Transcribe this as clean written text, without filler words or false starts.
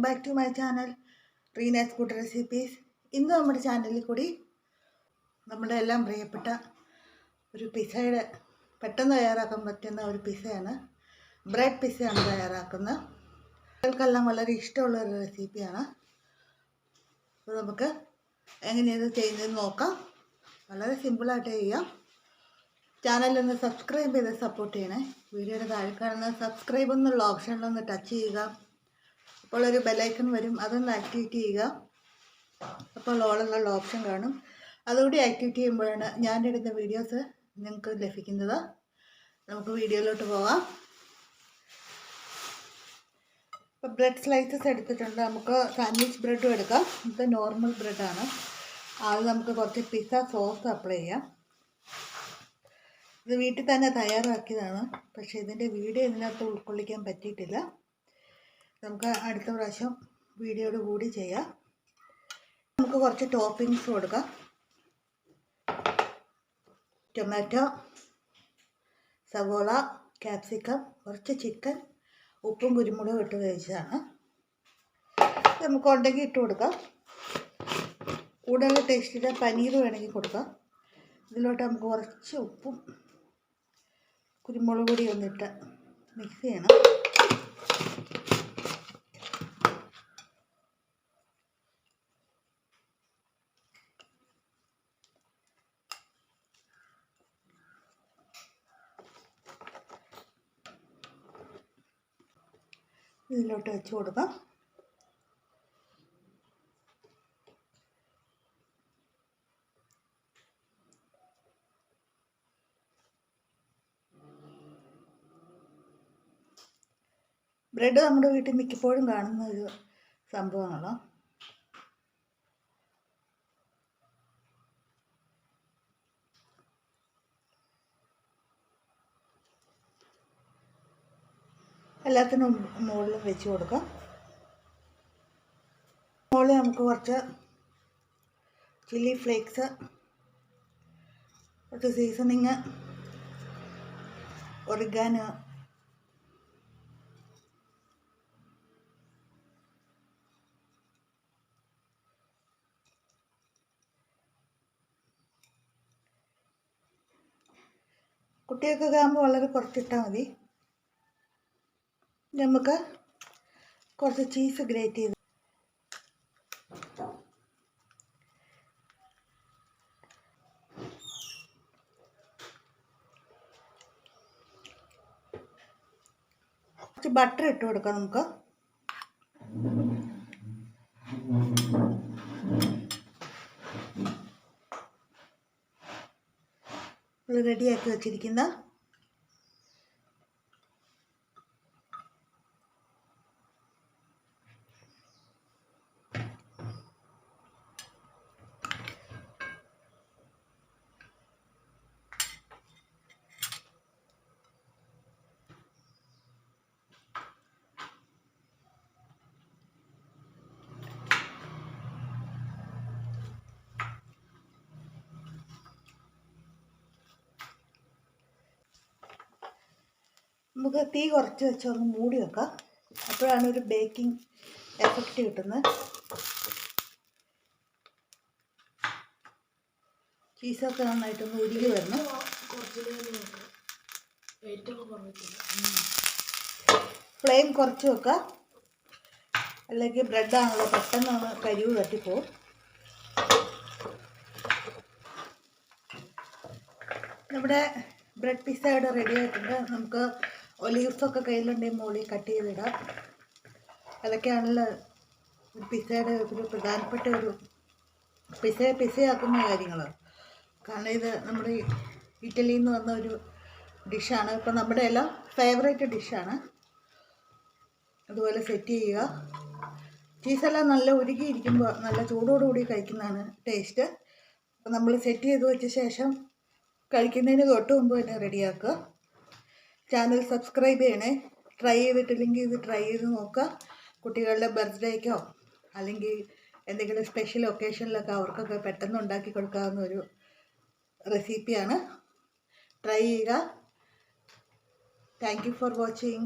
Back to my channel Reena's food recipes. ഇന്ന് നമ്മുടെ ചാനലിൽ കൂടി നമ്മുടെ എല്ലാം പ്രിയപ്പെട്ട ഒരു പിസ്സയുടെ പെട്ടെന്ന് തയ്യാറാക്കാൻ പറ്റുന്ന ഒരു പിസ്സയാണ്. ബ്രെഡ് പിസ്സയാണ് തയ്യാറാക്കുന്നത്. കുട്ടികൾക്കെല്ലാം വളരെ ഇഷ്ടമുള്ള ഒരു റെസിപ്പിയാണ്. അപ്പോൾ നമുക്ക് എങ്ങനെയാണ് ചെയ്യുന്നതെന്ന് നോക്കാം. വളരെ സിമ്പിളായിട്ട് ചെയ്യാം. ചാനലൊന്ന് സബ്സ്ക്രൈബ് ചെയ്ത് സപ്പോർട്ട് ചെയ്യണേ. വീഡിയോയുടെ താഴെ കാണുന്ന സബ്സ്ക്രൈബ് എന്നുള്ള ഓപ്ഷനിലൊന്ന് ടച്ച് ചെയ്യുക. അപ്പോൾ ഒരു ബെല്ലൈക്കൺ വരും, അതൊന്ന് ആക്ടിവേറ്റ് ചെയ്യുക. അപ്പോൾ ഓളെന്നുള്ള ഓപ്ഷൻ കാണും, അതുകൂടി ആക്ടിവേറ്റ് ചെയ്യുമ്പോഴാണ് ഞാൻ ഇടുന്ന വീഡിയോസ് നിങ്ങൾക്ക് ലഭിക്കുന്നത്. നമുക്ക് വീഡിയോയിലോട്ട് പോകാം. ഇപ്പോൾ ബ്രെഡ് സ്ലൈസസ് എടുത്തിട്ടുണ്ട്. നമുക്ക് സാൻഡ്വിച്ച് ബ്രെഡും എടുക്കാം. ഇത് നോർമൽ ബ്രെഡാണ്. ആദ്യം നമുക്ക് കുറച്ച് പിസ്സ സോസ് അപ്ലൈ ചെയ്യാം. ഇത് വീട്ടിൽ തന്നെ തയ്യാറാക്കിയതാണ്, പക്ഷേ ഇതിൻ്റെ വീഡിയോ ഇതിനകത്ത് ഉൾക്കൊള്ളിക്കാൻ പറ്റിയിട്ടില്ല. നമുക്ക് അടുത്ത പ്രാവശ്യം വീഡിയോയോട് കൂടി ചെയ്യാം. നമുക്ക് കുറച്ച് ടോപ്പിങ്സ് കൊടുക്കാം. ടൊമാറ്റോ, സവോള, ക്യാപ്സിക്കം, കുറച്ച് ചിക്കൻ, ഉപ്പും കുരുമുളകും ഇട്ട് വേവിച്ചതാണ്. നമുക്ക് ഉണ്ടെങ്കിൽ ഇട്ട് കൊടുക്കാം. കൂടുതൽ ടേസ്റ്റിൽ പനീർ വേണമെങ്കിൽ കൊടുക്കാം. ഇതിലോട്ട് നമുക്ക് കുറച്ച് ഉപ്പും കുരുമുളക് പൊടി ഒന്നിട്ട് മിക്സ് ചെയ്യണം. ഇതിലോട്ട് വെച്ച് കൊടുക്കാം. ബ്രെഡ് നമ്മുടെ വീട്ടിൽ മിക്കപ്പോഴും കാണുന്ന ഒരു സംഭവമാണല്ലോ. എല്ലാത്തിനും മുകളിൽ വെച്ച് കൊടുക്കാം. മുകളിൽ നമുക്ക് കുറച്ച് ചില്ലി ഫ്ലേക്സ്, കുറച്ച് സീസണിങ്, ഒറിഗാനോ, കുട്ടികൾക്കൊക്കെ ആകുമ്പോൾ വളരെ കുറച്ചിട്ടാൽ മതി. നമുക്ക് കുറച്ച് ചീസ് ഗ്രേറ്റ് ചെയ്ത് കുറച്ച് ബട്ടർ ഇട്ട് കൊടുക്കാം. നമുക്ക് റെഡിയാക്കി വച്ചിരിക്കുന്ന നമുക്ക് തീ കുറച്ച് വെച്ച് ഒന്ന് മൂടി വെക്കാം. അപ്പോഴാണ് ഒരു ബേക്കിംഗ് എഫക്റ്റ് കിട്ടുന്നത്. ചീസൊക്കെ നന്നായിട്ടൊന്ന് ഉരുകി വരണം. ഫ്ലെയിം കുറച്ച് വെക്കുക, അല്ലെങ്കിൽ ബ്രെഡാണല്ലോ പെട്ടെന്ന് കരിവ് തട്ടിപ്പോവും. നമ്മുടെ ബ്രെഡ് പിസ്സ ഇവിടെ റെഡി ആയിട്ടുണ്ട്. നമുക്ക് ഒലീവ്സൊക്കെ കയ്യിലുണ്ടെങ്കിൽ മുകളിൽ കട്ട് ചെയ്തിടാം. അതൊക്കെയാണല്ലോ പിസ്സയുടെ ഒരു പ്രധാനപ്പെട്ട ഒരു പിസ്സയാക്കുന്ന കാര്യങ്ങൾ. കാരണം ഇത് നമ്മുടെ ഇറ്റലിയിൽ നിന്ന് വന്ന ഒരു ഡിഷാണ്. ഇപ്പം നമ്മുടെ എല്ലാം ഫേവറേറ്റ് ഡിഷാണ്. അതുപോലെ സെറ്റ് ചെയ്യുക. ചീസെല്ലാം നല്ല ഉരുകിയിരിക്കുമ്പോൾ നല്ല ചൂടോടുകൂടി കഴിക്കുന്നതാണ് ടേസ്റ്റ്. അപ്പം നമ്മൾ സെറ്റ് ചെയ്ത് വെച്ച ശേഷം കഴിക്കുന്നതിന് തൊട്ട് മുമ്പ് തന്നെ റെഡിയാക്കുക. ചാനൽ സബ്സ്ക്രൈബ് ചെയ്യണേ. ട്രൈ ചെയ്തിട്ടില്ലെങ്കിൽ ഇത് ട്രൈ ചെയ്ത് നോക്കുക. കുട്ടികളുടെ ബർത്ത്ഡേക്കോ അല്ലെങ്കിൽ എന്തെങ്കിലും സ്പെഷ്യൽ ഒക്കേഷനിലൊക്കെ അവർക്കൊക്കെ പെട്ടെന്ന് ഉണ്ടാക്കി കൊടുക്കാവുന്ന ഒരു റെസിപ്പിയാണ്. ട്രൈ ചെയ്യുക. Thank you for watching.